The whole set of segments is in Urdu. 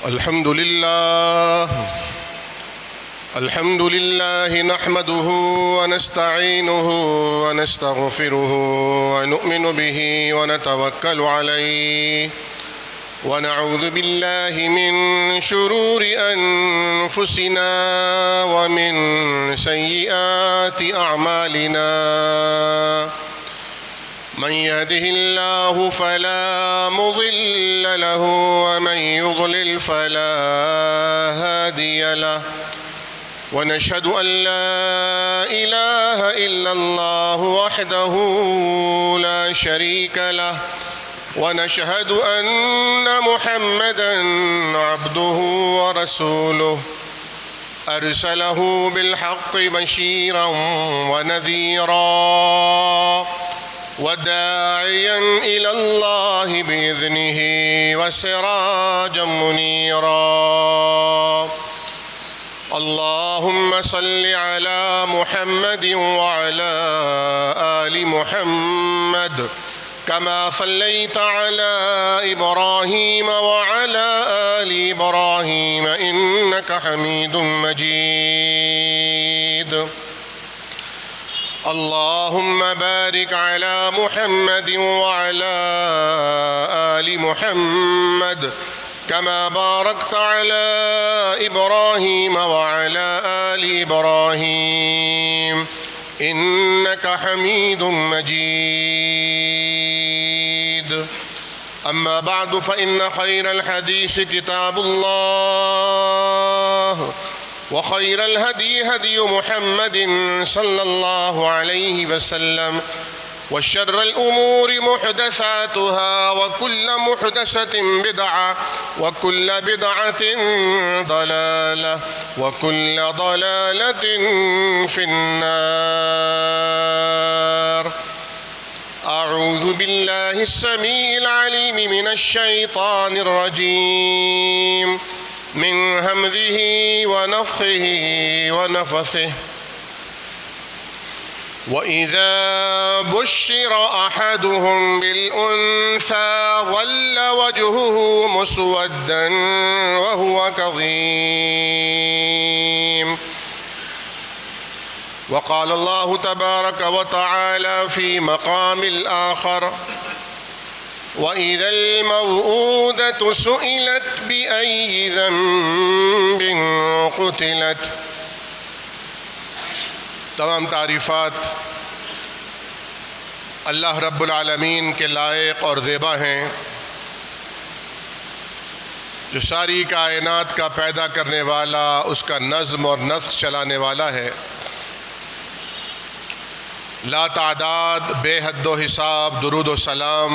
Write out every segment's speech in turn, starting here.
الحمد لله نحمده ونستعينه ونستغفره ونؤمن به ونتوكل عليه ونعوذ بالله من شرور أنفسنا ومن سيئات أعمالنا من يهده الله فلا مضل له ومن يضلل فلا هادي له ونشهد أن لا إله إلا الله وحده لا شريك له ونشهد أن محمدًا عبده ورسوله أرسله بالحق بشيرا ونذيرا وداعيا إلى الله بإذنه وسراجا منيرا اللهم صل على محمد وعلى آل محمد كما صليت على إبراهيم وعلى آل إبراهيم إنك حميد مجيد اللهم بارك على محمد وعلى آل محمد كما باركت على إبراهيم وعلى آل إبراهيم إنك حميد مجيد أما بعد فإن خير الحديث كتاب الله وخير الهدي هدي محمد صلى الله عليه وسلم وشر الأمور محدثاتها وكل محدثة بدعة وكل بدعة ضلالة وكل ضلالة في النار أعوذ بالله السميع العليم من الشيطان الرجيم من همزه ونفخه ونفثه وإذا بشر أحدهم بالأنثى ظل وجهه مسودا وهو كظيم وقال الله تبارك وتعالى في مقام الآخر وإذا الموءودة سئلت بأي ذنب قتلت تمام تعریفات اللہ رب العالمین کے لائق اور زیبا ہیں جو ساری کائنات کا پیدا کرنے والا، اس کا نظم اور نسق چلانے والا ہے۔ لا تعداد، بے حد و حساب درود و سلام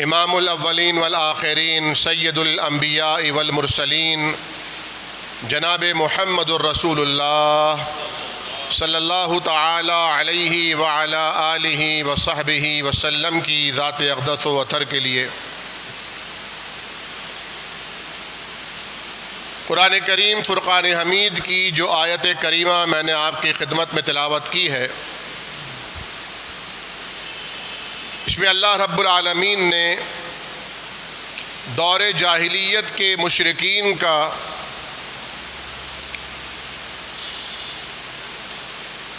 امام الاولین والآخرین سید الانبیاء والمرسلین جناب محمد الرسول اللہ صلی اللہ تعالی علیہ وعلی آلہ وصحبہ وسلم کی ذات اقدس و اطہر کے لیے قرآن کریم فرقان حمید کی جو آیت کریمہ میں نے آپ کی خدمت میں تلاوت کی ہے، اس میں اللہ رب العالمین نے دور جاہلیت کے مشرکین کا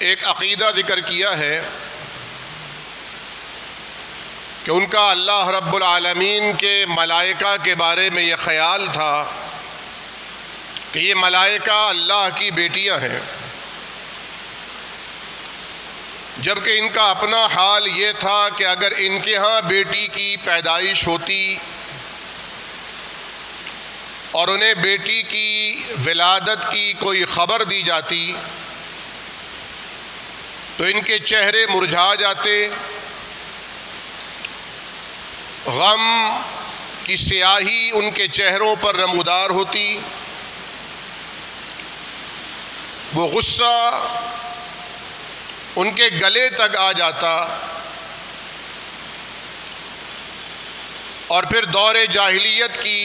ایک عقیدہ ذکر کیا ہے کہ ان کا اللہ رب العالمین کے ملائکہ کے بارے میں یہ خیال تھا کہ یہ ملائکہ اللہ کی بیٹیاں ہیں، جبکہ ان کا اپنا حال یہ تھا کہ اگر ان کے ہاں بیٹی کی پیدائش ہوتی اور انہیں بیٹی کی ولادت کی کوئی خبر دی جاتی تو ان کے چہرے مرجھا جاتے، غم کی سیاہی ان کے چہروں پر نمودار ہوتی، وہ غصہ ان کے گلے تک آ جاتا، اور پھر دور جاہلیت کی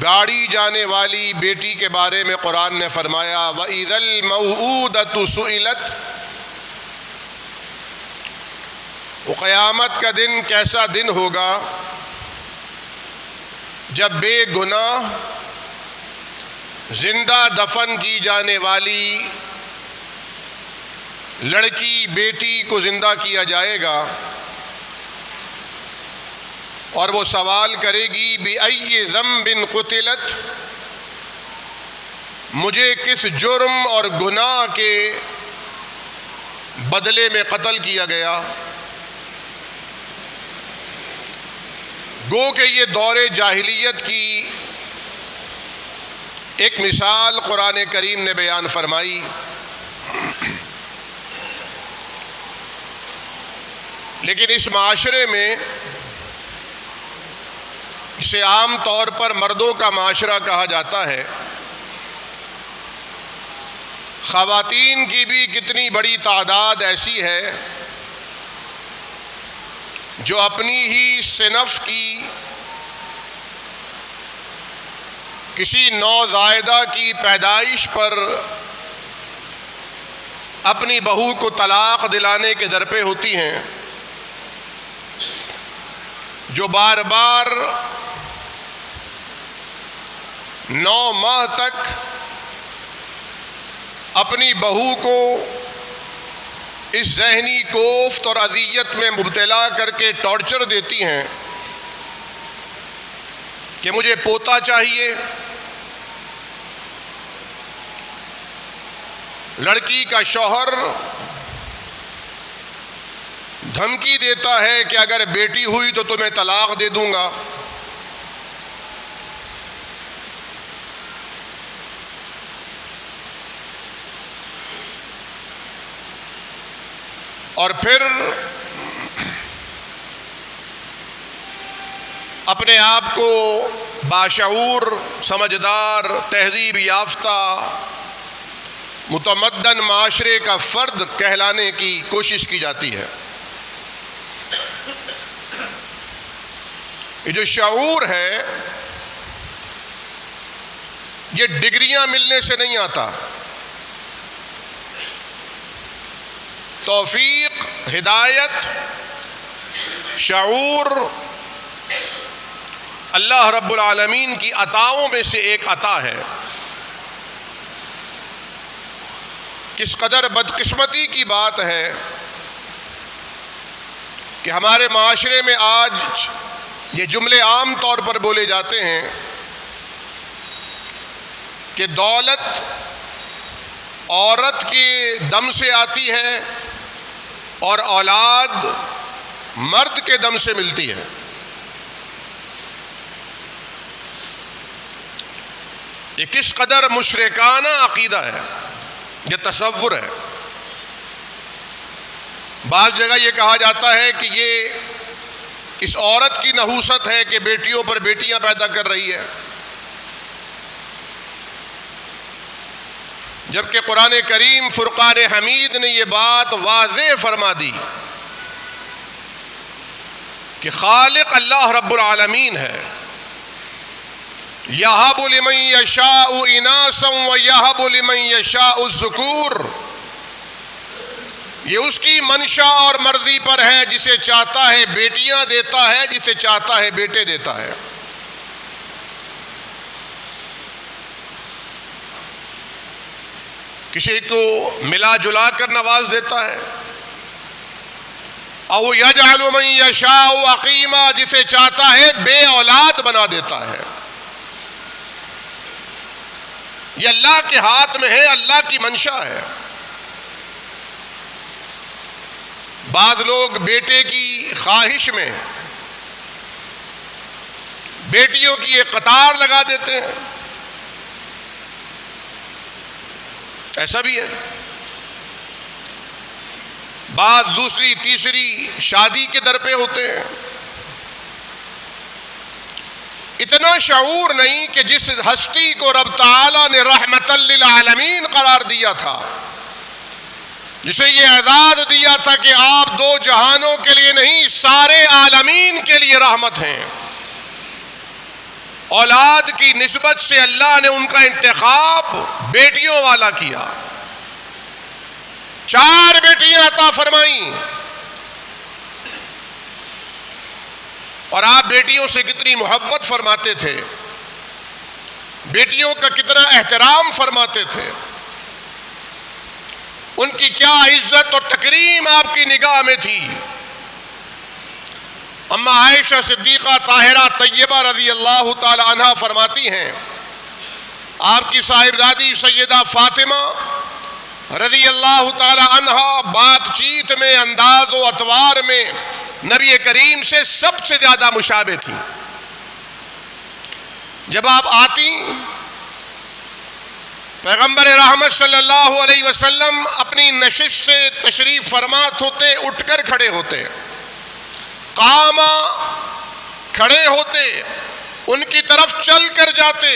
گاڑی جانے والی بیٹی کے بارے میں قرآن نے فرمایا وَإِذَا الْمَوْءُودَةُ سُئِلَتْ، وہ قیامت کا دن کیسا دن ہوگا جب بے گناہ زندہ دفن کی جانے والی لڑکی بیٹی کو زندہ کیا جائے گا اور وہ سوال کرے گی بِأَيِّ ذَنبٍ قُتِلَتْ، مجھے کس جرم اور گناہ کے بدلے میں قتل کیا گیا؟ گو کہ یہ دور جاہلیت کی ایک مثال قرآن کریم نے بیان فرمائی۔ لیکن اس معاشرے میں، جسے عام طور پر مردوں کا معاشرہ کہا جاتا ہے، خواتین کی بھی کتنی بڑی تعداد ایسی ہے جو اپنی ہی صنف کی کسی نوزائیدہ کی پیدائش پر اپنی بہو کو طلاق دلانے کے در پہ ہوتی ہیں، جو بار بار 9 ماہ تک اپنی بہو کو اس ذہنی کوفت اور اذیت میں مبتلا کر کے ٹارچر دیتی ہیں کہ مجھے پوتا چاہیے۔ لڑکی کا شوہر دھمکی دیتا ہے کہ اگر بیٹی ہوئی تو تمہیں طلاق دے دوں گا۔ اور پھر اپنے آپ کو باشعور، سمجھدار، تہذیب یافتہ، متمدن معاشرے کا فرد کہلانے کی کوشش کی جاتی ہے۔ یہ جو شعور ہے یہ ڈگریاں ملنے سے نہیں آتا۔ توفیق، ہدایت، شعور اللہ رب العالمین کی عطاؤں میں سے ایک عطا ہے۔ کس قدر بدقسمتی کی بات ہے کہ ہمارے معاشرے میں آج یہ جملے عام طور پر بولے جاتے ہیں کہ دولت عورت کے دم سے آتی ہے اور اولاد مرد کے دم سے ملتی ہے۔ یہ کس قدر مشرکانہ عقیدہ ہے، یہ تصور ہے۔ بعض جگہ یہ کہا جاتا ہے کہ یہ اس عورت کی نحوست ہے کہ بیٹیوں پر بیٹیاں پیدا کر رہی ہے، جبکہ قرآن کریم فرقان حمید نے یہ بات واضح فرما دی کہ خالق اللہ رب العالمین ہے۔ یَہَبُ لِمَن یَشَاءُ إِنَاثًا وَیَہَبُ لِمَن یَشَاءُ الذُّکُورَ، یہ اس کی منشا اور مرضی پر ہے، جسے چاہتا ہے بیٹیاں دیتا ہے، جسے چاہتا ہے بیٹے دیتا ہے۔ کسی کو ملا جلا کر نواز دیتا ہے۔ او یجعل من یشاء عقیما، جسے چاہتا ہے بے اولاد بنا دیتا ہے۔ یہ اللہ کے ہاتھ میں ہے، اللہ کی منشا ہے۔ بعض لوگ بیٹے کی خواہش میں بیٹیوں کی ایک قطار لگا دیتے ہیں، ایسا بھی ہے۔ بعض دوسری تیسری شادی کے در پہ ہوتے ہیں۔ اتنا شعور نہیں کہ جس ہستی کو رب تعالیٰ نے رحمت للعالمین قرار دیا تھا، جسے یہ اعزاز دیا تھا کہ آپ 2 جہانوں کے لیے نہیں سارے عالمین کے لیے رحمت ہیں، اولاد کی نسبت سے اللہ نے ان کا انتخاب بیٹیوں والا کیا۔ 4 بیٹیاں عطا فرمائیں، اور آپ بیٹیوں سے کتنی محبت فرماتے تھے، بیٹیوں کا کتنا احترام فرماتے تھے، ان کی کیا عزت اور تکریم آپ کی نگاہ میں تھی۔ اما عائشہ صدیقہ طاہرہ طیبہ رضی اللہ تعالی عنہا فرماتی ہیں، آپ کی صاحبزادی سیدہ فاطمہ رضی اللہ تعالی عنہا بات چیت میں، انداز و اطوار میں نبی کریم سے سب سے زیادہ مشابہ تھی۔ جب آپ آتی، پیغمبر رحمت صلی اللہ علیہ وسلم اپنی نشست سے تشریف فرمات ہوتے، اٹھ کر کھڑے ہوتے، قاما کھڑے ہوتے، ان کی طرف چل کر جاتے،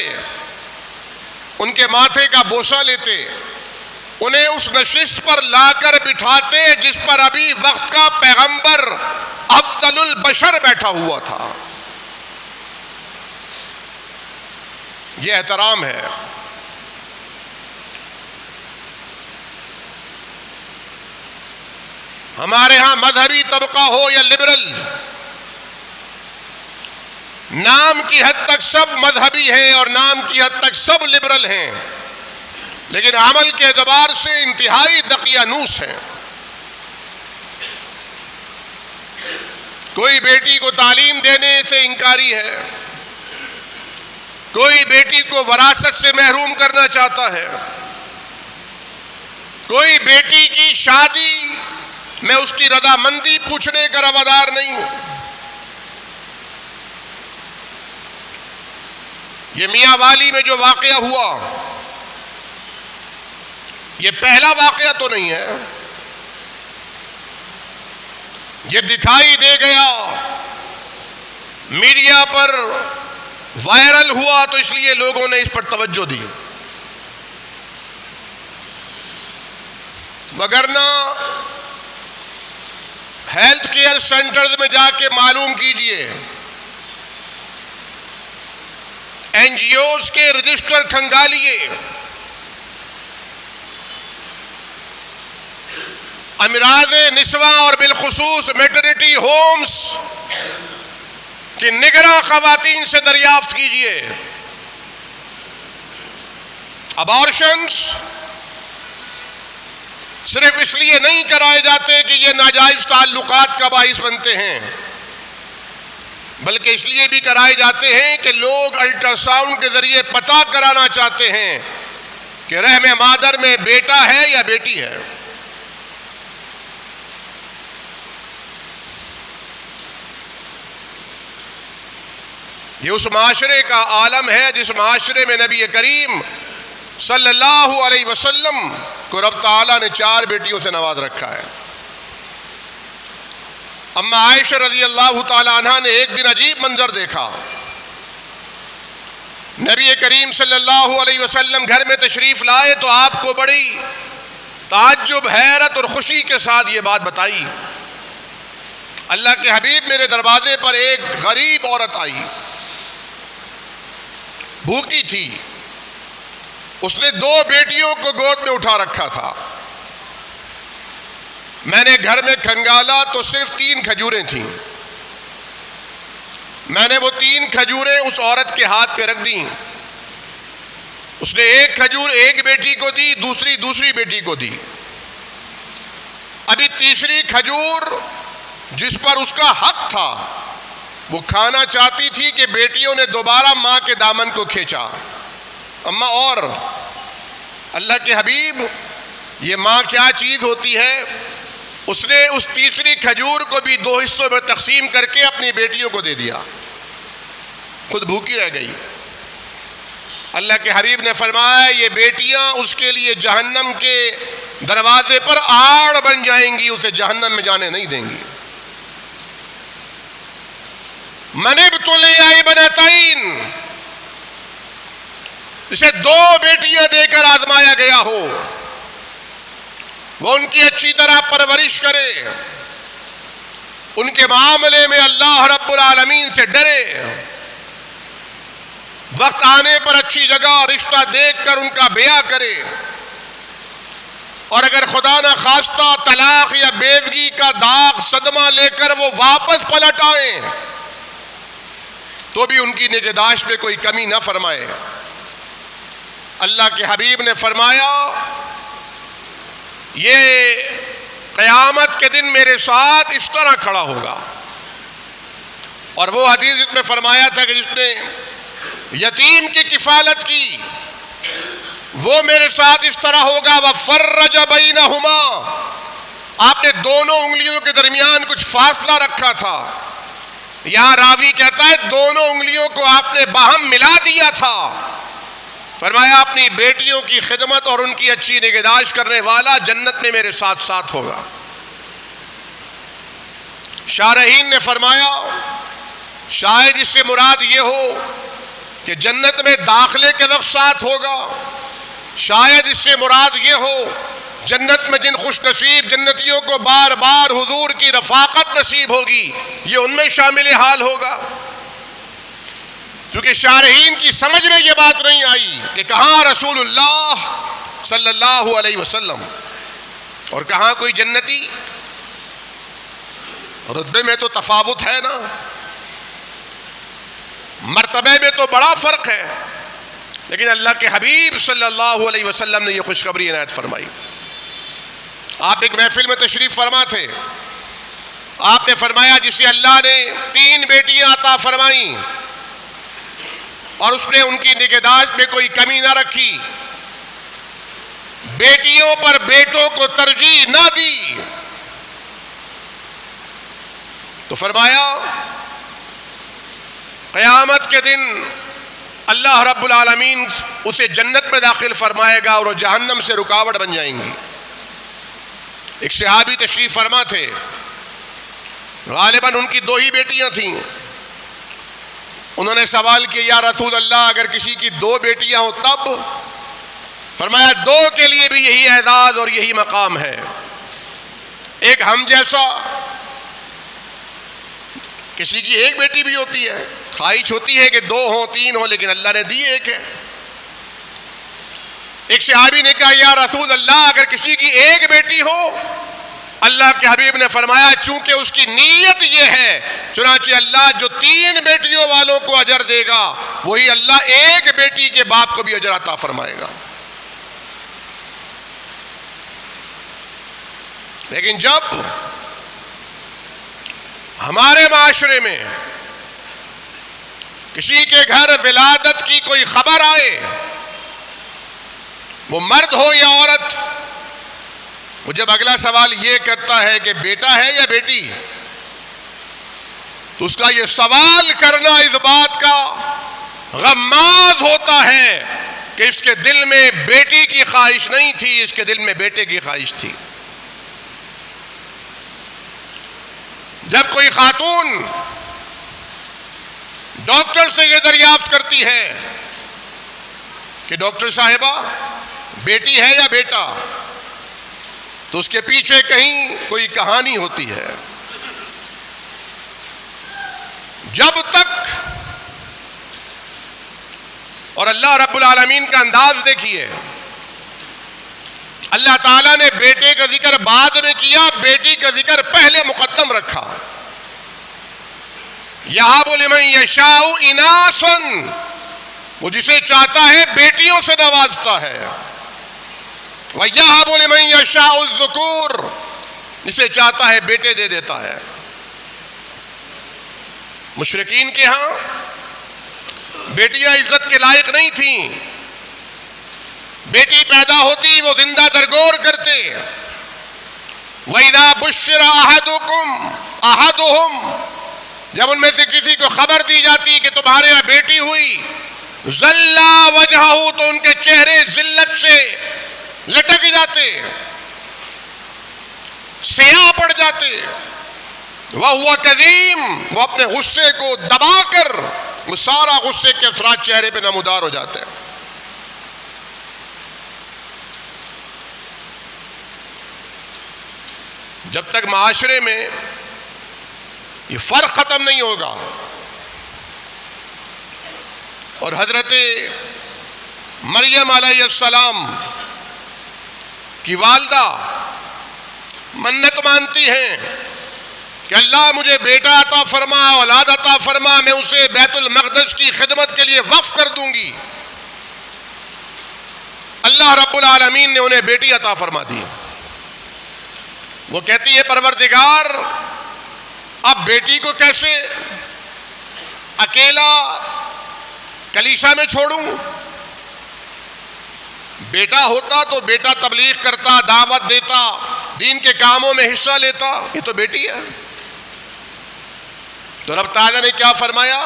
ان کے ماتھے کا بوسہ لیتے، انہیں اس نشست پر لا کر بٹھاتے جس پر ابھی وقت کا پیغمبر افضل البشر بیٹھا ہوا تھا۔ یہ احترام ہے۔ ہمارے ہاں مذہبی طبقہ ہو یا لبرل، نام کی حد تک سب مذہبی ہیں اور نام کی حد تک سب لبرل ہیں، لیکن عمل کے اعتبار سے انتہائی دقیانوس ہیں۔ کوئی بیٹی کو تعلیم دینے سے انکاری ہے، کوئی بیٹی کو وراثت سے محروم کرنا چاہتا ہے، کوئی بیٹی کی شادی میں اس کی رضامندی پوچھنے کا روادار نہیں ہوں۔ یہ میاں والی میں جو واقعہ ہوا، یہ پہلا واقعہ تو نہیں ہے، یہ دکھائی دے گیا، میڈیا پر وائرل ہوا تو اس لیے لوگوں نے اس پر توجہ دی، وگرنہ ہیلتھ کیئر سینٹرز میں جا کے معلوم کیجئے، این جی اوز کے رجسٹر کھنگالیے، امراض نسواں اور بالخصوص میٹرنٹی ہومز کہ نگراں خواتین سے دریافت کیجئے، ابارشنز صرف اس لیے نہیں کرائے جاتے کہ یہ ناجائز تعلقات کا باعث بنتے ہیں، بلکہ اس لیے بھی کرائے جاتے ہیں کہ لوگ الٹرا ساؤنڈ کے ذریعے پتہ کرانا چاہتے ہیں کہ رحم مادر میں بیٹا ہے یا بیٹی ہے۔ یہ اس معاشرے کا عالم ہے جس معاشرے میں نبی کریم صلی اللہ علیہ وسلم کو رب تعالیٰ نے 4 بیٹیوں سے نواز رکھا ہے۔ اما عائشہ رضی اللہ تعالیٰ عنہ نے ایک دن عجیب منظر دیکھا۔ نبی کریم صلی اللہ علیہ وسلم گھر میں تشریف لائے تو آپ کو بڑی تعجب، حیرت اور خوشی کے ساتھ یہ بات بتائی، اللہ کے حبیب میرے دروازے پر ایک غریب عورت آئی، بھوکی تھی، اس نے 2 بیٹیوں کو گود میں اٹھا رکھا تھا، میں نے گھر میں کھنگالا تو صرف 3 کھجوریں تھیں، میں نے وہ 3 کھجوریں اس عورت کے ہاتھ پہ رکھ دیں، اس نے ایک کھجور ایک بیٹی کو دی، دوسری بیٹی کو دی، ابھی تیسری کھجور جس پر اس کا حق تھا وہ کھانا چاہتی تھی کہ بیٹیوں نے دوبارہ ماں کے دامن کو کھینچا۔ اما اور اللہ کے حبیب، یہ ماں کیا چیز ہوتی ہے؟ اس نے اس تیسری کھجور کو بھی 2 حصوں میں تقسیم کر کے اپنی بیٹیوں کو دے دیا، خود بھوکی رہ گئی۔ اللہ کے حبیب نے فرمایا یہ بیٹیاں اس کے لیے جہنم کے دروازے پر آڑ بن جائیں گی، اسے جہنم میں جانے نہیں دیں گی۔ من ابتلي ابنتين، اسے 2 بیٹیاں دے کر آزمایا گیا ہو، وہ ان کی اچھی طرح پرورش کرے، ان کے معاملے میں اللہ رب العالمین سے ڈرے، وقت آنے پر اچھی جگہ رشتہ دیکھ کر ان کا بیاہ کرے، اور اگر خدا نہ خواستہ طلاق یا بیوگی کا داغ صدمہ لے کر وہ واپس پلٹ آئیں تو بھی ان کی نگہداشت میں کوئی کمی نہ فرمائے۔ اللہ کے حبیب نے فرمایا یہ قیامت کے دن میرے ساتھ اس طرح کھڑا ہوگا، اور وہ حدیث جس میں فرمایا تھا کہ جس نے یتیم کی کفالت کی وہ میرے ساتھ اس طرح ہوگا، وَفَرَّجَ بَيْنَهُمَا، آپ نے دونوں انگلیوں کے درمیان کچھ فاصلہ رکھا تھا۔ یہاں راوی کہتا ہے دونوں انگلیوں کو آپ نے باہم ملا دیا تھا۔ فرمایا اپنی بیٹیوں کی خدمت اور ان کی اچھی نگہداشت کرنے والا جنت میں میرے ساتھ ساتھ ہوگا۔ شارحین نے فرمایا شاید اس سے مراد یہ ہو کہ جنت میں داخلے کے وقت ساتھ ہوگا، شاید اس سے مراد یہ ہو جنت میں جن خوش نصیب جنتیوں کو بار بار حضور کی رفاقت نصیب ہوگی یہ ان میں شامل حال ہوگا۔ کیونکہ شارحین کی سمجھ میں یہ بات نہیں آئی کہ کہاں رسول اللہ صلی اللہ علیہ وسلم اور کہاں کوئی جنتی، رتبے میں تو تفاوت ہے نا، مرتبے میں تو بڑا فرق ہے، لیکن اللہ کے حبیب صلی اللہ علیہ وسلم نے یہ خوشخبری عنایت فرمائی۔ آپ ایک محفل میں تشریف فرما تھے، آپ نے فرمایا جسے اللہ نے 3 بیٹیاں عطا فرمائیں اور اس نے ان کی نگہداشت میں کوئی کمی نہ رکھی، بیٹیوں پر بیٹوں کو ترجیح نہ دی، تو فرمایا قیامت کے دن اللہ رب العالمین اسے جنت میں داخل فرمائے گا اور وہ جہنم سے رکاوٹ بن جائیں گی۔ ایک صحابی تشریف فرما تھے، غالباً ان کی 2 ہی بیٹیاں تھیں، انہوں نے سوال کیا یا رسول اللہ اگر کسی کی 2 بیٹیاں ہوں تب؟ فرمایا 2 کے لیے بھی یہی اعزاز اور یہی مقام ہے، ایک ہم جیسا، کسی کی 1 بیٹی بھی ہوتی ہے، خواہش ہوتی ہے کہ 2 ہوں 3 ہوں، لیکن اللہ نے دی 1 ہے۔ ایک صحابی نے کہا یا رسول اللہ اگر کسی کی 1 بیٹی ہو؟ اللہ کے حبیب نے فرمایا چونکہ اس کی نیت یہ ہے، چنانچہ اللہ جو 3 بیٹیوں والوں کو اجر دے گا وہی اللہ 1 بیٹی کے باپ کو بھی اجر عطا فرمائے گا۔ لیکن جب ہمارے معاشرے میں کسی کے گھر ولادت کی کوئی خبر آئے، وہ مرد ہو یا عورت، وہ جب اگلا سوال یہ کرتا ہے کہ بیٹا ہے یا بیٹی، تو اس کا یہ سوال کرنا اس بات کا غماز ہوتا ہے کہ اس کے دل میں بیٹی کی خواہش نہیں تھی، اس کے دل میں بیٹے کی خواہش تھی۔ جب کوئی خاتون ڈاکٹر سے یہ دریافت کرتی ہے کہ ڈاکٹر صاحبہ بیٹی ہے یا بیٹا، تو اس کے پیچھے کہیں کوئی کہانی ہوتی ہے۔ جب تک، اور اللہ رب العالمین کا انداز دیکھیے، اللہ تعالیٰ نے بیٹے کا ذکر بعد میں کیا، بیٹی کا ذکر پہلے مقدم رکھا۔ یَهَبُ لِمَن یَشَاءُ إِنَاثًا، وہ جسے چاہتا ہے بیٹیوں سے نوازتا ہے، وَيَهَبُ لِمَن یَشَاءُ الذُّكُورَ، جسے چاہتا ہے بیٹے دے دیتا ہے۔ مشرکین کے ہاں بیٹیاں عزت کے لائق نہیں تھیں، بیٹی پیدا ہوتی وہ زندہ درگور کرتے۔ وَإِذَا بُشِّرَ أَحَدُهُمْ، جب ان میں سے کسی کو خبر دی جاتی کہ تمہارے یہاں بیٹی ہوئی، ظَلَّ وَجْهَهُ، تو ان کے چہرے ذلت سے لٹک جاتے، سیاہ پڑ جاتے۔ وَهُوَ كَظِيمٌ، وہ اپنے غصے کو دبا کر وہ سارا غصے کے اثرات چہرے پہ نمودار ہو جاتے ہیں۔ جب تک معاشرے میں یہ فرق ختم نہیں ہوگا اور حضرت مریم علیہ السلام کی والدہ منت مانتی ہیں کہ اللہ مجھے بیٹا عطا فرما، اولاد عطا فرما، میں اسے بیت المقدس کی خدمت کے لیے وقف کر دوں گی. اللہ رب العالمین نے انہیں بیٹی عطا فرما دی. وہ کہتی ہے پروردگار اب بیٹی کو کیسے اکیلا کلیسا میں چھوڑوں؟ بیٹا ہوتا تو بیٹا تبلیغ کرتا، دعوت دیتا، دین کے کاموں میں حصہ لیتا. یہ تو بیٹی ہے. تو رب تعالیٰ نے کیا فرمایا؟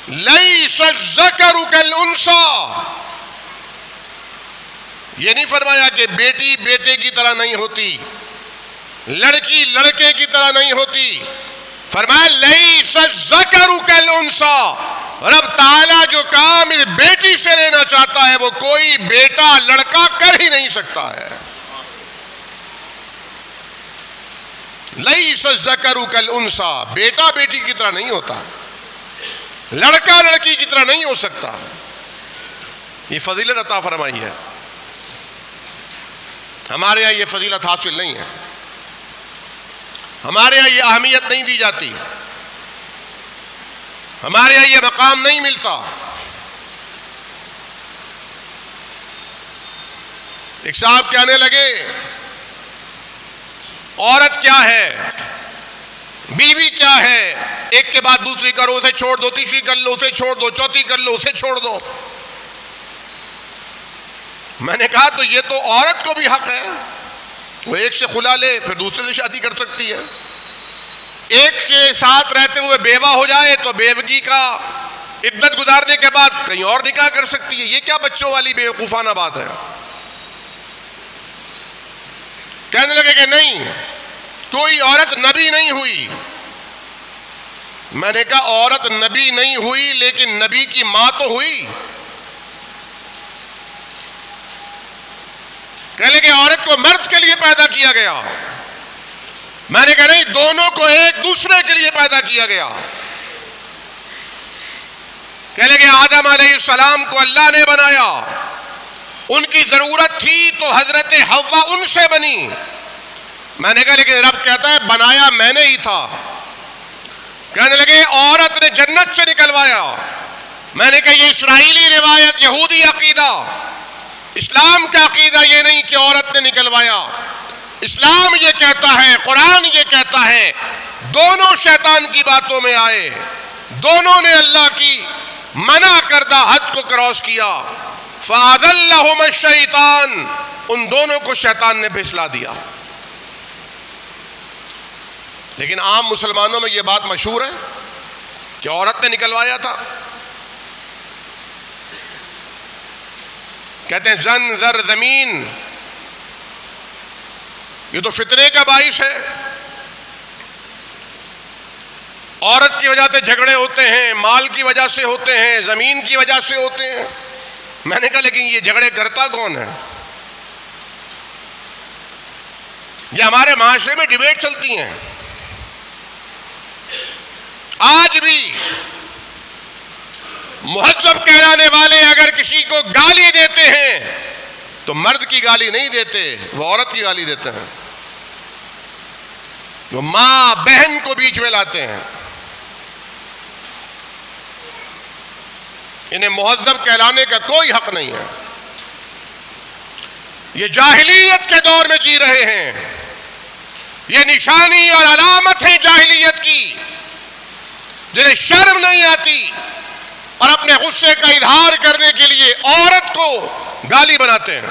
لیس الذکر کالانثی. یہ نہیں فرمایا کہ بیٹی بیٹے کی طرح نہیں ہوتی، لڑکی لڑکے کی طرح نہیں ہوتی. فرمایا لیس الذکر کالانثی. رب تعالیٰ جو کام اس بیٹی سے لینا چاہتا ہے وہ کوئی بیٹا لڑکا کر ہی نہیں سکتا ہے. لیس الذکر کالانثی. بیٹا بیٹی کی طرح نہیں ہوتا، لڑکا لڑکی کی طرح نہیں ہو سکتا. یہ فضیلت عطا فرمائی ہے. ہمارے یہاں یہ فضیلت حاصل نہیں ہے، ہمارے یہاں یہ اہمیت نہیں دی جاتی، ہمارے یہاں یہ مقام نہیں ملتا. ایک صاحب کہنے لگے عورت کیا ہے، بیوی کیا ہے، ایک کے بعد دوسری کرو، اسے چھوڑ دو، تیسری کر لو، اسے چھوڑ دو، چوتھی کر لو، اسے چھوڑ دو. میں نے کہا تو یہ تو عورت کو بھی حق ہے، وہ ایک سے خلا لے پھر دوسرے سے شادی کر سکتی ہے. ایک کے ساتھ رہتے ہوئے بیوہ ہو جائے تو بیوگی کا عدت گزارنے کے بعد کہیں اور نکاح کر سکتی ہے. یہ کیا بچوں والی بیوقوفانہ بات ہے؟ کہنے لگے کہ نہیں، کوئی عورت نبی نہیں ہوئی. میں نے کہا عورت نبی نہیں ہوئی لیکن نبی کی ماں تو ہوئی. کہنے لگے عورت کو مرد کے لیے پیدا کیا گیا. میں نے کہا نہیں، دونوں کو ایک دوسرے کے لیے پیدا کیا گیا. کہنے لگے آدم علیہ السلام کو اللہ نے بنایا، ان کی ضرورت تھی تو حضرت حوا ان سے بنی. میں نے کہا لیکن رب کہتا ہے بنایا میں نے ہی تھا. کہنے لگے عورت نے جنت سے نکلوایا. میں نے کہا یہ اسرائیلی روایت، یہودی عقیدہ، اسلام کا عقیدہ یہ نہیں کہ عورت نے نکلوایا. اسلام یہ کہتا ہے، قرآن یہ کہتا ہے دونوں شیطان کی باتوں میں آئے، دونوں نے اللہ کی منع کردہ حد کو کراس کیا. فَأَذَلَّهُمَ الشَّيْطَانُ. ان دونوں کو شیطان نے پھسلا دیا. لیکن عام مسلمانوں میں یہ بات مشہور ہے کہ عورت نے نکلوایا تھا. کہتے ہیں زن زر زمین، یہ تو فتنے کا باعث ہے. عورت کی وجہ سے جھگڑے ہوتے ہیں، مال کی وجہ سے ہوتے ہیں، زمین کی وجہ سے ہوتے ہیں. میں نے کہا لیکن یہ جھگڑے کرتا کون ہے؟ یہ ہمارے معاشرے میں ڈیبیٹ چلتی ہیں آج بھی. مہذب کہلانے والے اگر کسی کو گالی دیتے ہیں تو مرد کی گالی نہیں دیتے، وہ عورت کی گالی دیتے ہیں. وہ ماں بہن کو بیچ میں لاتے ہیں. انہیں مہذب کہلانے کا کوئی حق نہیں ہے. یہ جاہلیت کے دور میں جی رہے ہیں. یہ نشانی اور علامت ہے جاہلیت کی، جنہیں شرم نہیں آتی اور اپنے غصے کا اظہار کرنے کے لیے عورت کو گالی بناتے ہیں.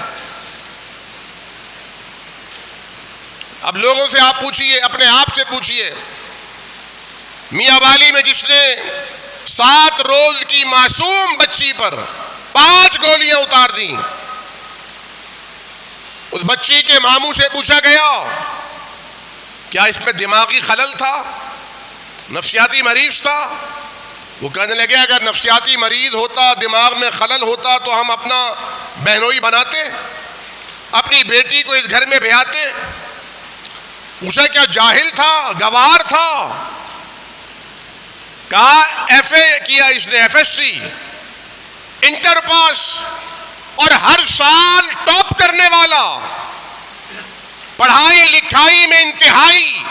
اب لوگوں سے آپ پوچھئے، اپنے آپ سے پوچھئے، میاں والی میں جس نے 7 روز کی معصوم بچی پر 5 گولیاں اتار دیں، اس بچی کے ماموں سے پوچھا گیا کیا اس میں دماغی خلل تھا، نفسیاتی مریض تھا؟ وہ کہنے لگے اگر نفسیاتی مریض ہوتا، دماغ میں خلل ہوتا تو ہم اپنا بہنوئی بناتے، اپنی بیٹی کو اس گھر میں بھیاتے. پوچھا کیا جاہل تھا، گوار تھا؟ کہا ایف اے کیا اس نے، ایف ایس سی، انٹر پاس، اور ہر سال ٹاپ کرنے والا، پڑھائی لکھائی میں انتہائی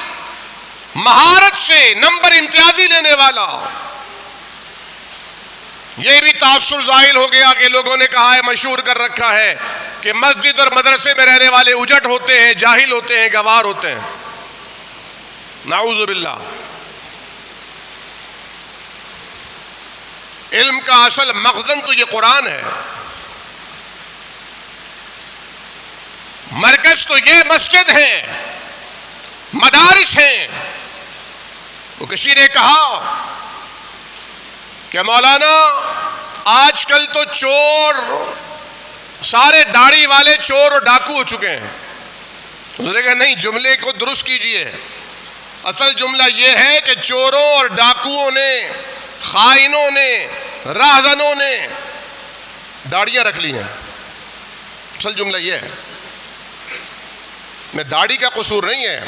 مہارت سے نمبر امتیازی لینے والا. یہ بھی تاثر ظاہر ہو گیا کہ لوگوں نے کہا ہے، مشہور کر رکھا ہے کہ مسجد اور مدرسے میں رہنے والے اجٹ ہوتے ہیں، جاہل ہوتے ہیں، گوار ہوتے ہیں. نعوذ باللہ. علم کا اصل مخزن تو یہ قرآن ہے، مرکز تو یہ مسجد ہے، مدارس ہیں. وہ کسی نے کہا کہ مولانا آج کل تو چور سارے داڑھی والے چور اور ڈاکو ہو چکے ہیں. اس نے کہا نہیں، جملے کو درست کیجئے. اصل جملہ یہ ہے کہ چوروں اور ڈاکوؤں نے، خائنوں نے، راہزنوں نے داڑیاں رکھ لی ہیں. اصل جملہ یہ ہے. میں داڑھی کا قصور نہیں ہے،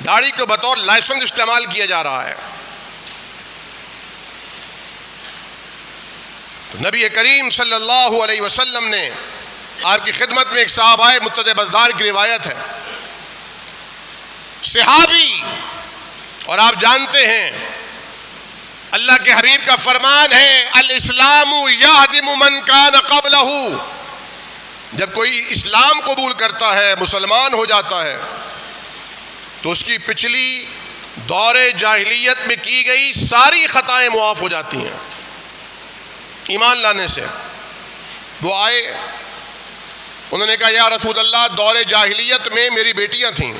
داڑھی کو بطور لائسنس استعمال کیا جا رہا ہے. تو نبی کریم صلی اللہ علیہ وسلم نے آپ کی خدمت میں ایک صاحب آئے، متد بزار کی روایت ہے، صحابی، اور آپ جانتے ہیں اللہ کے حبیب کا فرمان ہے الاسلام یہدم من کان قبلہ. جب کوئی اسلام قبول کرتا ہے، مسلمان ہو جاتا ہے، تو اس کی پچھلی دور جاہلیت میں کی گئی ساری خطائیں معاف ہو جاتی ہیں ایمان لانے سے. وہ آئے، انہوں نے کہا یا رسول اللہ، دور جاہلیت میں میری بیٹیاں تھیں،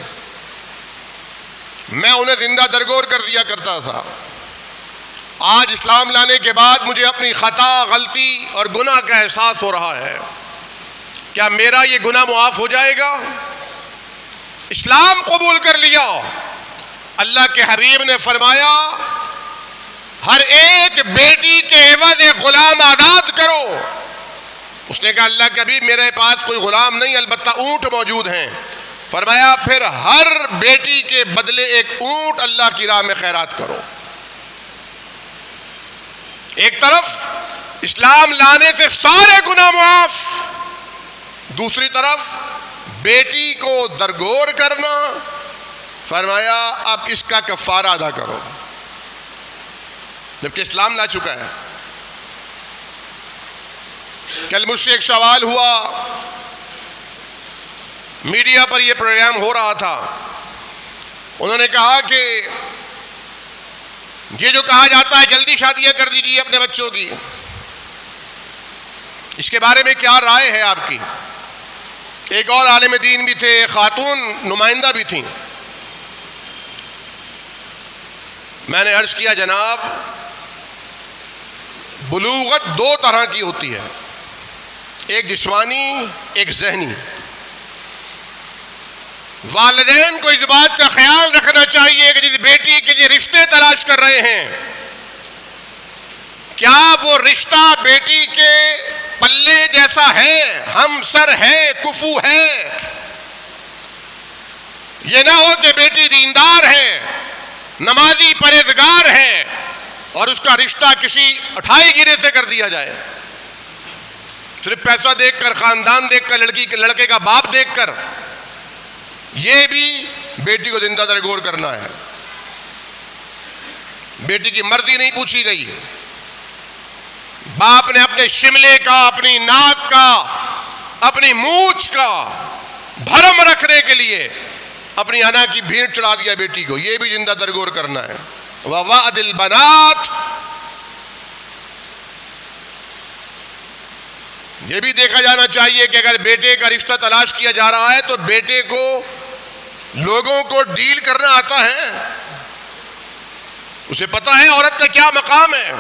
میں انہیں زندہ درگور کر دیا کرتا تھا. آج اسلام لانے کے بعد مجھے اپنی خطا، غلطی اور گناہ کا احساس ہو رہا ہے. کیا میرا یہ گناہ معاف ہو جائے گا؟ اسلام قبول کر لیا. اللہ کے حبیب نے فرمایا ہر ایک بیٹی کے عوض ایک غلام آزاد کرو. اس نے کہا اللہ کے حبیب میرے پاس کوئی غلام نہیں، البتہ اونٹ موجود ہیں. فرمایا پھر ہر بیٹی کے بدلے ایک اونٹ اللہ کی راہ میں خیرات کرو. ایک طرف اسلام لانے سے سارے گناہ معاف، دوسری طرف بیٹی کو درگور کرنا. فرمایا اب اس کا کفارہ ادا کرو، جبکہ اسلام لا چکا ہے. کل مجھ سے ایک سوال ہوا، میڈیا پر یہ پروگرام ہو رہا تھا. انہوں نے کہا کہ یہ جو کہا جاتا ہے جلدی شادیاں کر دیجیے اپنے بچوں کی، اس کے بارے میں کیا رائے ہے آپ کی؟ ایک اور عالم دین بھی تھے، خاتون نمائندہ بھی تھیں. میں نے عرض کیا جناب، بلوغت دو طرح کی ہوتی ہے، ایک جسمانی، ایک ذہنی. والدین کو اس بات کا خیال رکھنا چاہیے کہ جس بیٹی کے لیے رشتے تلاش کر رہے ہیں، کیا وہ رشتہ بیٹی کے پلے جیسا ہے، ہم سر ہے، کفو ہے. یہ نہ ہو کہ بیٹی دیندار ہے، نمازی، پرہیزگار ہے، اور اس کا رشتہ کسی اٹھائی گیرے سے کر دیا جائے، صرف پیسہ دیکھ کر، خاندان دیکھ کر، لڑکے کا باپ دیکھ کر. یہ بھی بیٹی کو زندہ درگور کرنا ہے. بیٹی کی مرضی نہیں پوچھی گئی. باپ نے اپنے شملے کا، اپنی ناک کا، اپنی مونچھ کا بھرم رکھنے کے لیے اپنی انا کی بھیڑ چڑھا دیا بیٹی کو. یہ بھی زندہ درگور کرنا ہے. وَوَعْدِ الْبَنَاتِ. یہ بھی دیکھا جانا چاہیے کہ اگر بیٹے کا رشتہ تلاش کیا جا رہا ہے تو بیٹے کو لوگوں کو ڈیل کرنا آتا ہے، اسے پتہ ہے عورت کا کیا مقام ہے،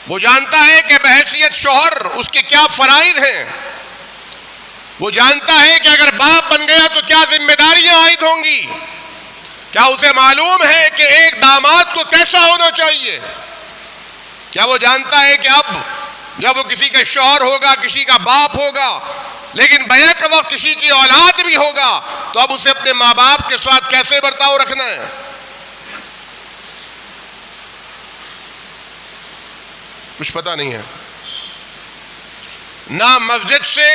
وہ جانتا ہے کہ بحیثیت شوہر اس کے کیا فرائض ہیں، وہ جانتا ہے کہ اگر باپ بن گیا تو کیا ذمہ داریاں عائد ہوں گی. کیا اسے معلوم ہے کہ ایک داماد کو کیسا ہونا چاہیے؟ کیا وہ جانتا ہے کہ اب جب وہ کسی کا شوہر ہوگا، کسی کا باپ ہوگا، لیکن بیک وقت کسی کی اولاد بھی ہوگا، تو اب اسے اپنے ماں باپ کے ساتھ کیسے برتاؤ رکھنا ہے؟ کچھ پتہ نہیں ہے. نہ مسجد سے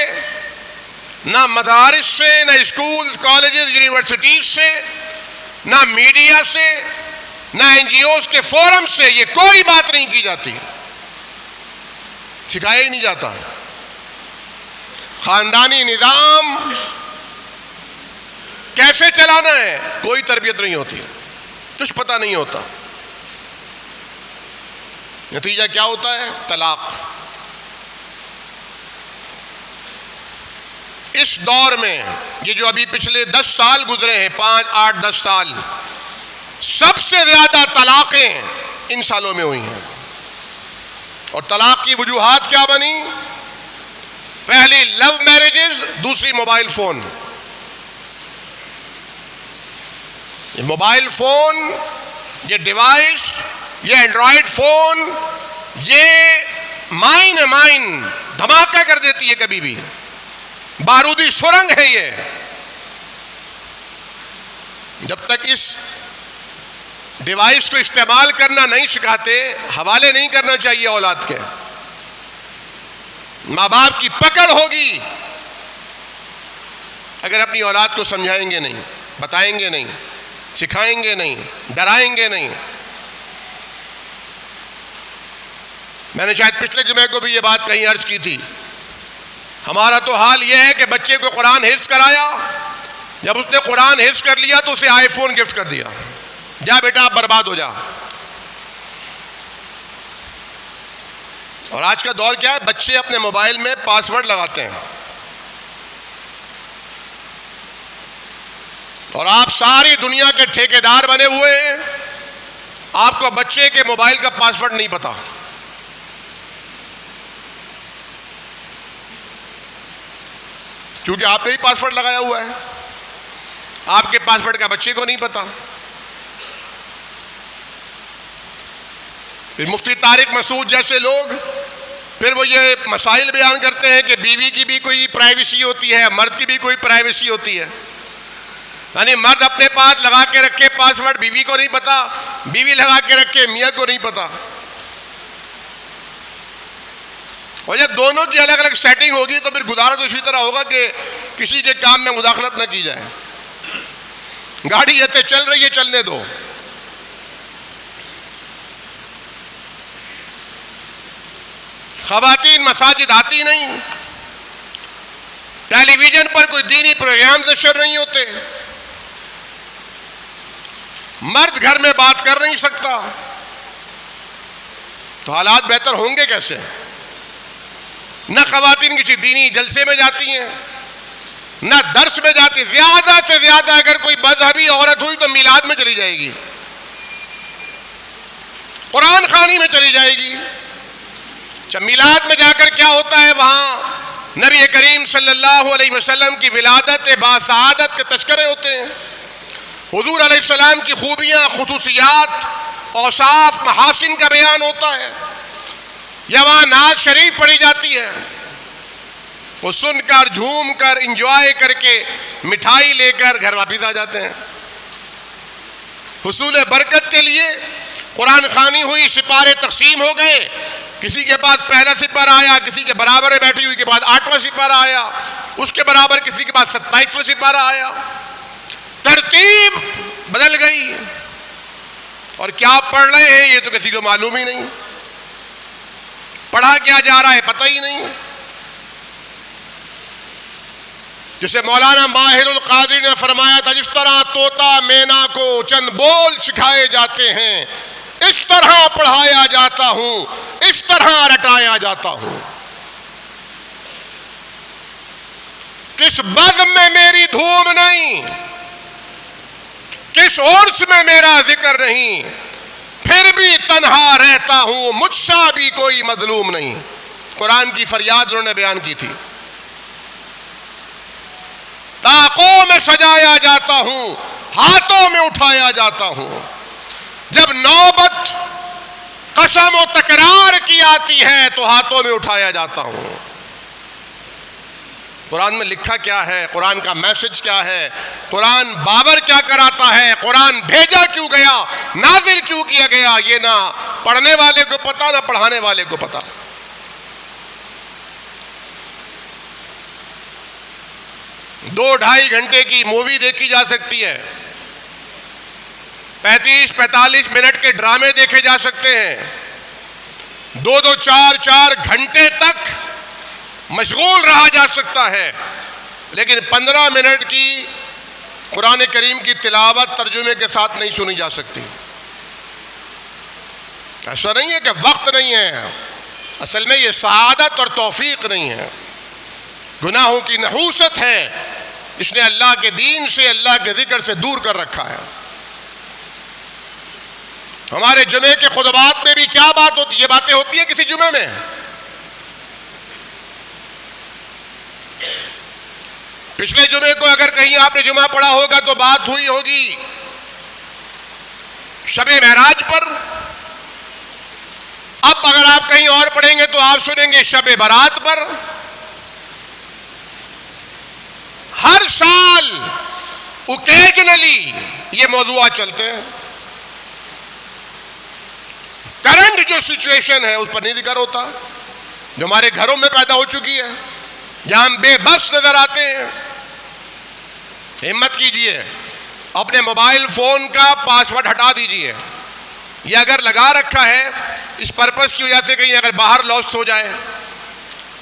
نہ مدارس سے، نہ اسکول کالجز یونیورسٹیز سے، نہ میڈیا سے، نہ این جی اوز کے فورم سے یہ کوئی بات نہیں کی جاتی، سکھایا ہی نہیں جاتا۔ خاندانی نظام کیسے چلانا ہے کوئی تربیت نہیں ہوتی، کچھ پتہ نہیں ہوتا۔ نتیجہ کیا ہوتا ہے؟ طلاق۔ اس دور میں یہ جو ابھی پچھلے 10 سال گزرے ہیں، 5 8 10 سال، سب سے زیادہ طلاقیں ان سالوں میں ہوئی ہیں۔ اور طلاق کی وجوہات کیا بنی؟ پہلی لو میرجز، دوسری موبائل فون۔ یہ موبائل فون، یہ ڈیوائس، یہ اینڈرائڈ فون، یہ مائن دھماکہ کر دیتی ہے کبھی بھی، بارودی سرنگ ہے یہ۔ جب تک اس ڈیوائس کو استعمال کرنا نہیں سکھاتے، حوالے نہیں کرنا چاہیے اولاد کے۔ ماں باپ کی پکڑ ہوگی اگر اپنی اولاد کو سمجھائیں گے نہیں، بتائیں گے نہیں، سکھائیں گے نہیں، ڈرائیں گے نہیں۔ میں نے شاید پچھلے جمعے کو بھی یہ بات کہیں عرض کی تھی، ہمارا تو حال یہ ہے کہ بچے کو قرآن حفظ کرایا، جب اس نے قرآن حفظ کر لیا تو اسے آئی فون گفٹ کر دیا، جا بیٹا آپ برباد ہو جا۔ اور آج کا دور کیا ہے؟ بچے اپنے موبائل میں پاس ورڈ لگاتے ہیں، اور آپ ساری دنیا کے ٹھیکیدار بنے ہوئے ہیں، آپ کو بچے کے موبائل کا پاس ورڈ نہیں پتا۔ کیونکہ آپ نے ہی پاس ورڈ لگایا ہوا ہے، آپ کے پاس ورڈ کا بچے کو نہیں پتا۔ مفتی طارق مسعود جیسے لوگ پھر وہ یہ مسائل بیان کرتے ہیں کہ بیوی کی بھی کوئی پرائیویسی ہوتی ہے، مرد کی بھی کوئی پرائیویسی ہوتی ہے، یعنی مرد اپنے پاس لگا کے رکھے پاس ورڈ، بیوی کو نہیں پتا، بیوی لگا کے رکھے میاں کو نہیں پتا۔ اور جب دونوں کی الگ الگ سیٹنگ ہوگی تو پھر گزارا تو اسی طرح ہوگا کہ کسی کے کام میں مداخلت نہ کی جائے۔ گاڑی ایسے چل رہی ہے، چلنے دو۔ خواتین مساجد آتی نہیں، ٹیلی ویژن پر کوئی دینی پروگرام نشر نہیں ہوتے، مرد گھر میں بات کر نہیں سکتا، تو حالات بہتر ہوں گے کیسے؟ نہ خواتین کسی دینی جلسے میں جاتی ہیں، نہ درس میں جاتی، زیادہ سے زیادہ اگر کوئی مذہبی عورت ہوئی تو میلاد میں چلی جائے گی، قرآن خوانی میں چلی جائے گی۔ اچھا، میلاد میں جا کر کیا ہوتا ہے؟ وہاں نبی کریم صلی اللہ علیہ وسلم کی ولادت باسعادت کے تذکرے ہوتے ہیں، حضور علیہ السلام کی خوبیاں، خصوصیات، اوصاف، محاسن کا بیان ہوتا ہے، یا وہاں نعت شریف پڑھی جاتی ہے، وہ سن کر جھوم کر انجوائے کر کے مٹھائی لے کر گھر واپس آ جاتے ہیں۔ حصول برکت کے لیے قرآن خوانی ہوئی، سپارے تقسیم ہو گئے، کسی کے پاس پہلا سپارہ آیا، کسی کے برابر میں بیٹھی ہوئی کے بعد 8واں سپارہ آیا، اس کے برابر کسی کے پاس 27واں سپارہ آیا، ترتیب بدل گئی، اور کیا پڑھ رہے ہیں یہ تو کسی کو معلوم ہی نہیں، پڑھا کیا جا رہا ہے پتہ ہی نہیں۔ جسے مولانا ماہر القادری نے فرمایا تھا، جس طرح طوطا مینا کو چند بول سکھائے جاتے ہیں، اس طرح پڑھایا جاتا ہوں، اس طرح رٹایا جاتا ہوں۔ کس بزم میں میری دھوم نہیں، کس عرس میں میرا ذکر نہیں، پھر بھی تنہا رہتا ہوں، مجھ سا بھی کوئی مظلوم نہیں۔ قرآن کی فریاد انہوں نے بیان کی تھی۔ طاقوں میں سجایا جاتا ہوں، ہاتھوں میں اٹھایا جاتا ہوں، جب نوبت قسم و تکرار کی آتی ہے تو ہاتھوں میں اٹھایا جاتا ہوں۔ قرآن میں لکھا کیا ہے؟ قرآن کا میسج کیا ہے؟ قرآن بابر کیا کراتا ہے؟ قرآن بھیجا کیوں گیا؟ نازل کیوں کیا گیا؟ یہ نہ پڑھنے والے کو پتا، نہ پڑھانے والے کو پتا۔ 2-2.5 گھنٹے کی مووی دیکھی جا سکتی ہے، 35-45 منٹ کے ڈرامے دیکھے جا سکتے ہیں، 2-2 4-4 گھنٹے تک مشغول رہا جا سکتا ہے، لیکن 15 منٹ کی قرآن کریم کی تلاوت ترجمے کے ساتھ نہیں سنی جا سکتی۔ ایسا نہیں ہے کہ وقت نہیں ہے، اصل میں یہ سعادت اور توفیق نہیں ہے، گناہوں کی نحوست ہے، اس نے اللہ کے دین سے، اللہ کے ذکر سے دور کر رکھا ہے۔ ہمارے جمعے کے خطبات میں بھی کیا بات ہوتی ہے؟ یہ باتیں ہوتی ہیں کسی جمعے میں؟ پچھلے جمعے کو اگر کہیں آپ نے جمعہ پڑھا ہوگا تو بات ہوئی ہوگی شب معراج پر، اب اگر آپ کہیں اور پڑھیں گے تو آپ سنیں گے شب برات پر۔ ہر سال اوکیجنلی یہ موضوعات چلتے ہیں، کرنٹ جو سچویشن ہے اس پر نہیں ذکر ہوتا، جو ہمارے گھروں میں پیدا ہو چکی ہے، جہاں ہم بے بس نظر آتے ہیں۔ ہمت کیجئے، اپنے موبائل فون کا پاسورڈ ہٹا دیجئے، یہ اگر لگا رکھا ہے اس پرپس کی وجہ سے کہیں اگر باہر لاسٹ ہو جائے،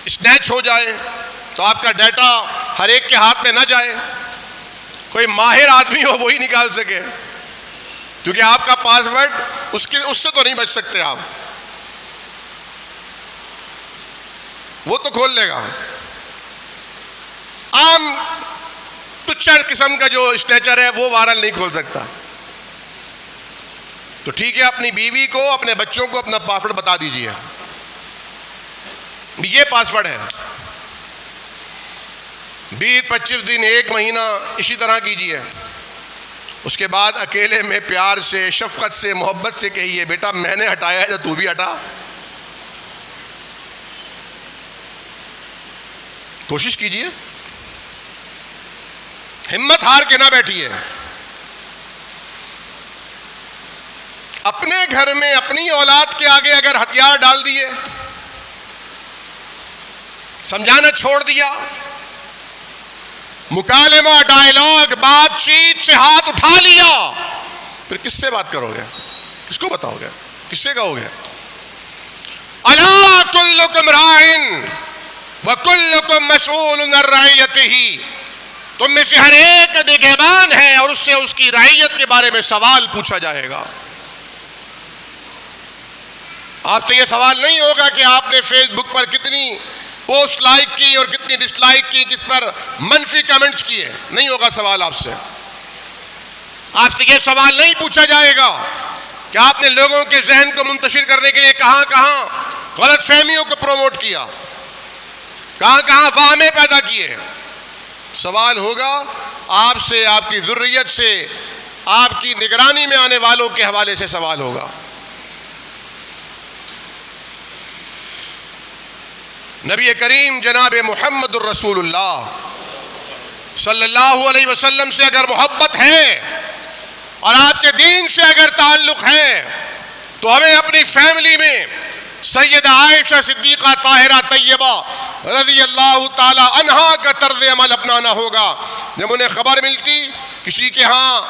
اسنیچ ہو جائے تو آپ کا ڈیٹا ہر ایک کے ہاتھ میں نہ جائے، کوئی ماہر آدمی ہو وہی نکال سکے، کیونکہ آپ کا پاسورڈ اس سے تو نہیں بچ سکتے آپ، وہ تو کھول لے گا۔ عام تچھڑ قسم کا جو اسنیچر ہے وہ وائرل نہیں کھول سکتا، تو ٹھیک ہے اپنی بیوی کو، اپنے بچوں کو اپنا پاسورڈ بتا دیجئے، یہ پاسورڈ ہے، 20-25 دن 1 مہینہ اسی طرح کیجئے، اس کے بعد اکیلے میں پیار سے، شفقت سے، محبت سے کہیے بیٹا میں نے ہٹایا ہے تو بھی ہٹا۔ کوشش کیجئے، ہمت ہار کے نہ بیٹھیے، اپنے گھر میں اپنی اولاد کے آگے اگر ہتھیار ڈال دیے، سمجھانا چھوڑ دیا، مکالمہ، ڈائلاگ، بات چیت سے ہاتھ اٹھا لیا، پھر کس سے بات کرو گے؟ کس کو بتاؤ گے؟ کس سے کہو گے؟ الا کلکم راعٍ وکلکم مسئول عن رعیتہ، تم میں سے ہر ایک نگہبان ہے اور اس سے اس کی رعیت کے بارے میں سوال پوچھا جائے گا۔ آپ سے یہ سوال نہیں ہوگا کہ آپ نے فیس بک پر کتنی پوسٹ لائک کی اور کتنی ڈس لائک کی، کس پر منفی کمنٹس کیے، نہیں ہوگا سوال آپ سے۔ آپ سے یہ سوال نہیں پوچھا جائے گا کہ آپ نے لوگوں کے ذہن کو منتشر کرنے کے لیے کہاں کہاں غلط فہمیوں کو پروموٹ کیا، کہاں کہاں وہمیں پیدا کیے۔ سوال ہوگا آپ سے، آپ کی ذریت سے، آپ کی نگرانی میں آنے والوں کے حوالے سے سوال ہوگا۔ نبی کریم جناب محمد الرسول اللہ صلی اللہ علیہ وسلم سے اگر محبت ہے اور آپ کے دین سے اگر تعلق ہے تو ہمیں اپنی فیملی میں سیدہ عائشہ صدیقہ طاہرہ طیبہ رضی اللہ تعالی عنہا کا طرز عمل اپنانا ہوگا۔ جب انہیں خبر ملتی کسی کے ہاں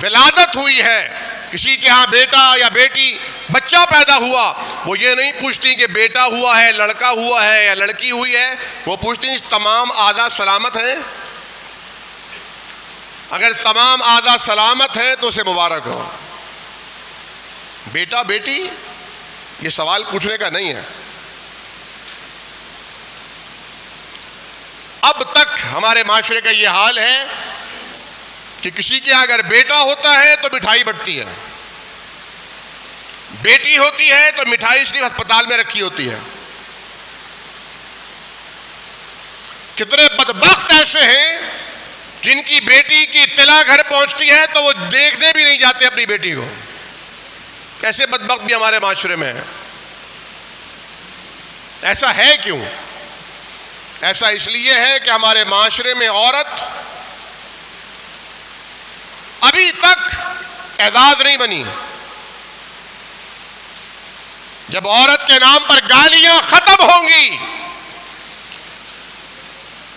ولادت ہوئی ہے، کسی کے ہاں بیٹا یا بیٹی بچہ پیدا ہوا، وہ یہ نہیں پوچھتی کہ بیٹا ہوا ہے، لڑکا ہوا ہے یا لڑکی ہوئی ہے، وہ پوچھتی تمام اعضاء سلامت ہیں؟ اگر تمام اعضاء سلامت ہیں تو اسے مبارک ہو۔ بیٹا بیٹی یہ سوال پوچھنے کا نہیں ہے۔ اب تک ہمارے معاشرے کا یہ حال ہے کہ کسی کے اگر بیٹا ہوتا ہے تو مٹھائی بٹتی ہے، بیٹی ہوتی ہے تو مٹھائی صرف ہسپتال میں رکھی ہوتی ہے۔ کتنے بدبخت ایسے ہیں جن کی بیٹی کی اطلاع گھر پہنچتی ہے تو وہ دیکھنے بھی نہیں جاتے اپنی بیٹی کو۔ کیسے بدبخت بھی ہمارے معاشرے میں ہے۔ ایسا ہے کیوں؟ ایسا اس لیے ہے کہ ہمارے معاشرے میں عورت ابھی تک اعزاز نہیں بنی۔ جب عورت کے نام پر گالیاں ختم ہوں گی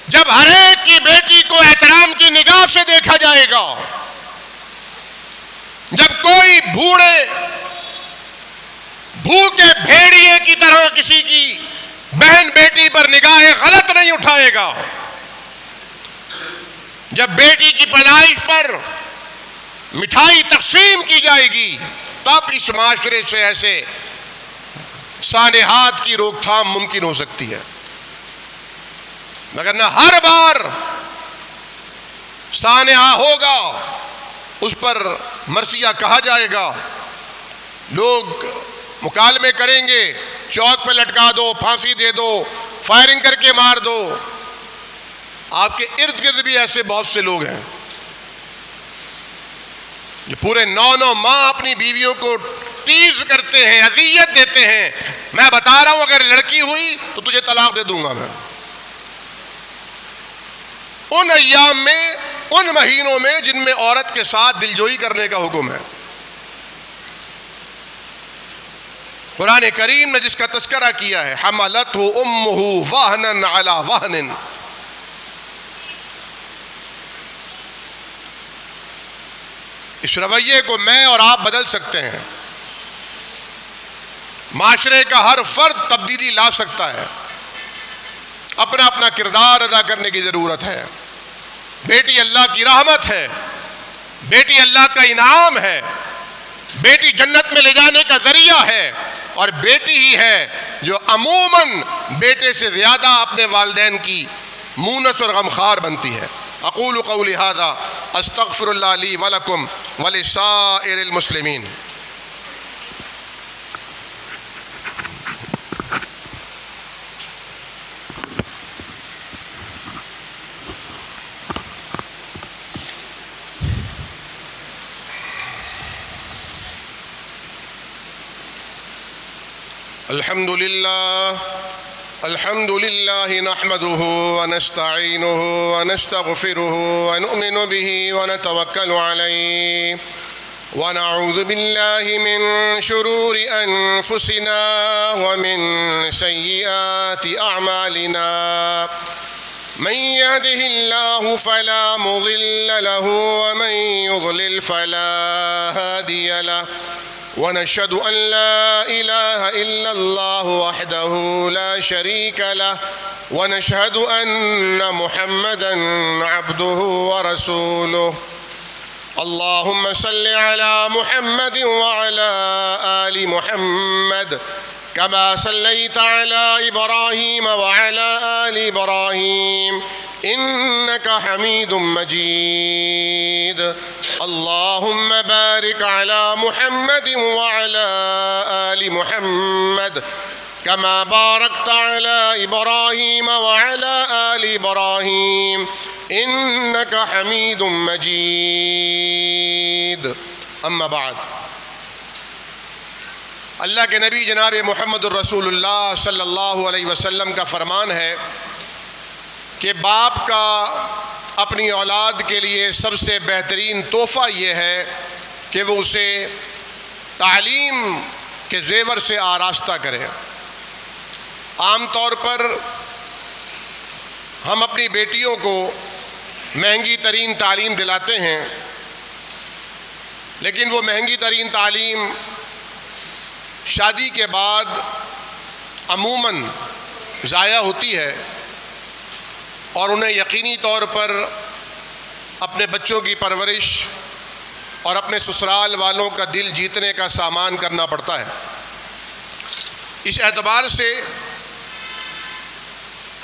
جب ہر ایک کی بیٹی کو احترام کی نگاہ سے دیکھا جائے گا، جب کوئی بھوکے بھیڑیے کی طرح کسی کی بہن بیٹی پر نگاہ غلط نہیں اٹھائے گا، جب بیٹی کی پیدائش پر مٹھائی تقسیم کی جائے گی، تب اس معاشرے سے ایسے سانحات کی روک تھام ممکن ہو سکتی ہے، مگر نہ ہر بار سانحہ ہوگا اس پر مرثیہ کہا جائے گا، لوگ مکالمے کریں گے، چوک پہ لٹکا دو، پھانسی دے دو، فائرنگ کر کے مار دو۔ آپ کے ارد گرد بھی ایسے بہت سے لوگ ہیں جو پورے 9 ماہ اپنی بیویوں کو ٹیز کرتے ہیں، اذیت دیتے ہیں۔ میں بتا رہا ہوں اگر لڑکی ہوئی تو تجھے طلاق دے دوں گا میں۔ ان ایام میں، ان مہینوں میں جن میں عورت کے ساتھ دلجوئی کرنے کا حکم ہے، قرآن کریم نے جس کا تذکرہ کیا ہے، حملتہ امہ وہنا علی وہن، اس رویے کو میں اور آپ بدل سکتے ہیں، معاشرے کا ہر فرد تبدیلی لا سکتا ہے، اپنا اپنا کردار ادا کرنے کی ضرورت ہے۔ بیٹی اللہ کی رحمت ہے، بیٹی اللہ کا انعام ہے، بیٹی جنت میں لے جانے کا ذریعہ ہے، اور بیٹی ہی ہے جو عموماً بیٹے سے زیادہ اپنے والدین کی مونس اور غمخوار بنتی ہے۔ اقول قولی ھذا استغفر اللہ لی ولکم ولسائر المسلمین۔ الحمد لله نحمده ونستعينه ونستغفره ونؤمن به ونتوكل عليه ونعوذ بالله من شرور أنفسنا ومن سيئات أعمالنا، من يهده الله فلا مضل له ومن يضلل فلا هادي له، ونشهد أن لا إله إلا الله وحده لا شريك له، ونشهد أن محمدًا عبده ورسوله۔ اللهم صل على محمد وعلى آل محمد كما صليت على إبراهيم وعلى آل إبراهيم إنك حميد مجيد۔ اللهم بارك على محمد وعلى آل محمد كما باركت على إبراهيم وعلى آل إبراهيم إنك حميد مجيد۔ أما بعد، اللہ کے نبی جناب محمد الرسول اللہ صلی اللہ علیہ وسلم کا فرمان ہے کہ باپ کا اپنی اولاد کے لیے سب سے بہترین تحفہ یہ ہے کہ وہ اسے تعلیم کے زیور سے آراستہ کرے۔ عام طور پر ہم اپنی بیٹیوں کو مہنگی ترین تعلیم دلاتے ہیں، لیکن وہ مہنگی ترین تعلیم شادی کے بعد عموماً ضائع ہوتی ہے، اور انہیں یقینی طور پر اپنے بچوں کی پرورش اور اپنے سسرال والوں کا دل جیتنے کا سامان کرنا پڑتا ہے۔ اس اعتبار سے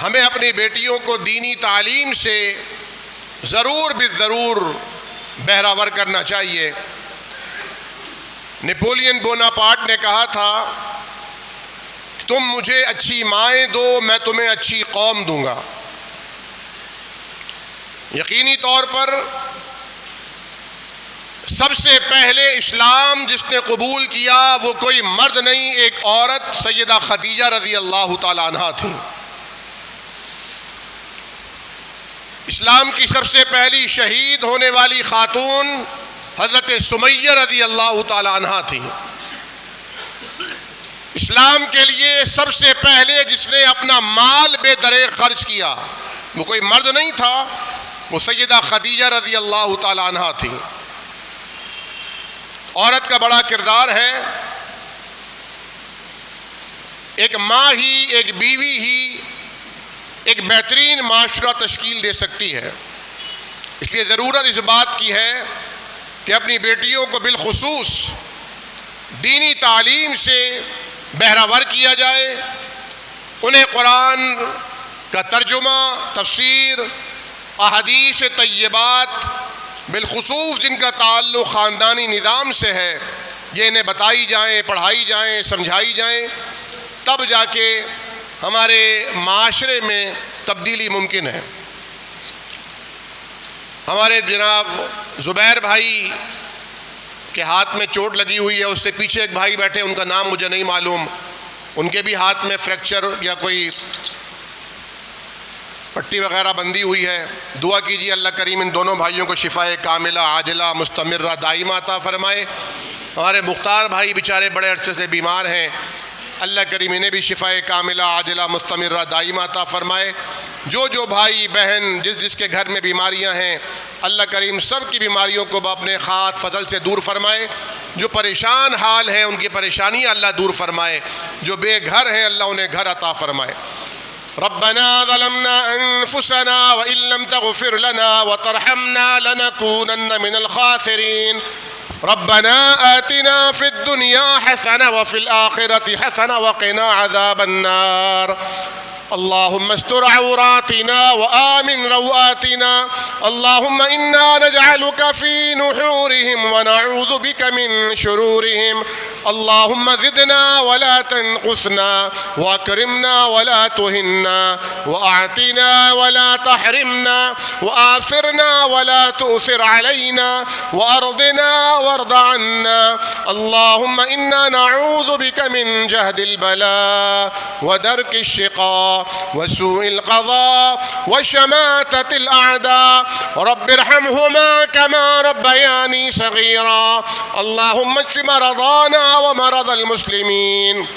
ہمیں اپنی بیٹیوں کو دینی تعلیم سے ضرور بالضرور بہرہور کرنا چاہیے۔ نیپولین بوناپارٹ نے کہا تھا، تم مجھے اچھی مائیں دو، میں تمہیں اچھی قوم دوں گا۔ یقینی طور پر سب سے پہلے اسلام جس نے قبول کیا وہ کوئی مرد نہیں، ایک عورت سیدہ خدیجہ رضی اللہ تعالیٰ عنہا تھی۔ اسلام کی سب سے پہلی شہید ہونے والی خاتون حضرت سمیہ رضی اللہ تعالیٰ عنہا تھی۔ اسلام کے لیے سب سے پہلے جس نے اپنا مال بے درے خرچ کیا وہ کوئی مرد نہیں تھا، وہ سیدہ خدیجہ رضی اللہ تعالی عنہا تھیں۔ عورت کا بڑا کردار ہے، ایک ماں ہی، ایک بیوی ہی ایک بہترین معاشرہ تشکیل دے سکتی ہے۔ اس لیے ضرورت اس بات کی ہے کہ اپنی بیٹیوں کو بالخصوص دینی تعلیم سے بہرہ ور کیا جائے، انہیں قرآن کا ترجمہ، تفسیر، احادیث طیبات بالخصوص جن کا تعلق خاندانی نظام سے ہے، یہ انہیں بتائی جائیں، پڑھائی جائیں، سمجھائی جائیں، تب جا کے ہمارے معاشرے میں تبدیلی ممکن ہے۔ ہمارے جناب زبیر بھائی کے ہاتھ میں چوٹ لگی ہوئی ہے، اس سے پیچھے ایک بھائی بیٹھے، ان کا نام مجھے نہیں معلوم، ان کے بھی ہاتھ میں فریکچر یا کوئی پٹی وغیرہ بندھی ہوئی ہے۔ دعا کیجیے اللہ کریم ان دونوں بھائیوں کو شفائے کاملہ عاجلہ مستمرہ دائمہ عطا فرمائے۔ ہمارے مختار بھائی بیچارے بڑے عرصے سے بیمار ہیں، اللہ کریم انہیں بھی شفائے کاملہ عاجلہ مستمرہ دائمہ عطا فرمائے۔ جو بھائی بہن جس کے گھر میں بیماریاں ہیں، اللہ کریم سب کی بیماریوں کو اپنے خاص فضل سے دور فرمائے۔ جو پریشان حال ہیں ان کی پریشانیاں اللہ دور فرمائے، جو بے گھر ہیں اللہ انہیں گھر عطا فرمائے۔ ربنا ظلمنا انفسنا وان لم تغفر لنا وترحمنا لنكونن من الخاسرين ربنا آتنا في الدنيا حسنة وفي الآخرة حسنة وقنا عذاب النار اللهم استر عوراتنا وآمن روآتنا اللهم إنا نجعلك في نحورهم ونعوذ بك من شرورهم اللهم زدنا ولا تنقصنا واكرمنا ولا تهنا وأعطنا ولا تحرمنا وآثرنا ولا تؤثر علينا وأرضنا وارض عنا اللهم إنا نعوذ بك من جهد البلاء ودرك الشقاء وسوء القضاء وشماتة الأعداء رب ارحمهما كما ربياني صغيرا اللهم اشف مرضانا ومرض المسلمين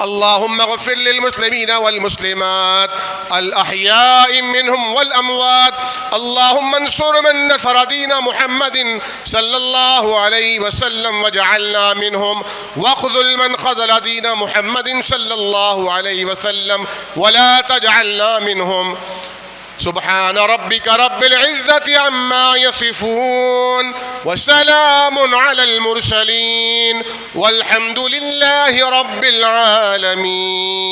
اللهم اغفر للمسلمين والمسلمات الأحياء منهم والأموات اللهم انصر من نصر دين محمد صلى الله عليه وسلم واجعلنا منهم واخذل من خذل دين محمد صلى الله عليه وسلم ولا تجعلنا منهم سبحان ربك رب العزة عما يصفون وسلام على المرسلين والحمد لله رب العالمين.